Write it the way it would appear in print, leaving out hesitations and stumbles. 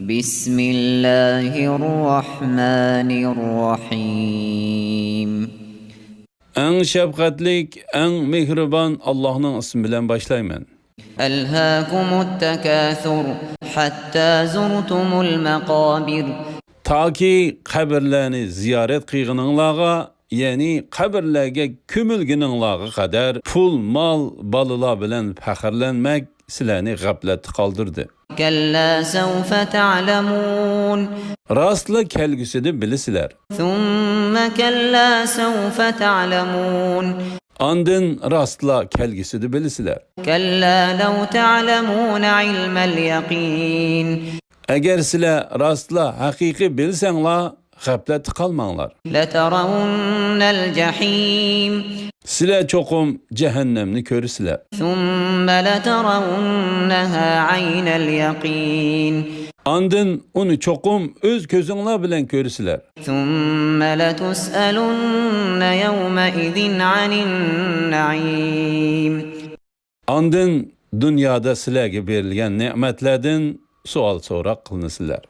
بسم الله الرحمن الرحيم En şefkatlik, en mehriban Allah'ın ismi bilen başlayman. ألهاكم التكاثر حتى زرتم المقابر Ta ki kabirlerini ziyaret kıyğınınlağa, yani kabirlerge kümülgününlağa kadar pul, mal, balıla bilen fəxirlenmek sileni gaflet kaldırdı. كلا سوف تعلمون Rastla kelgüsünü bilisiler. ثم كلا سوف تعلمون Andın rastla kelgüsünü bilisiler. كلا لو تعلمون علم اليقين Eğer sile rastla hakiki bilsenla gaflet kalmanlar. لترون الجحيم Sile çokum cehennemni körüsüler. ثم لترونها عين اليقين Andın onu çokum öz közünle bilen körüsüler. ثم لتسألن يومئذ عن النعيم Andın dünyada silerge verilgen nimetlerden sual sorak kılınısılar.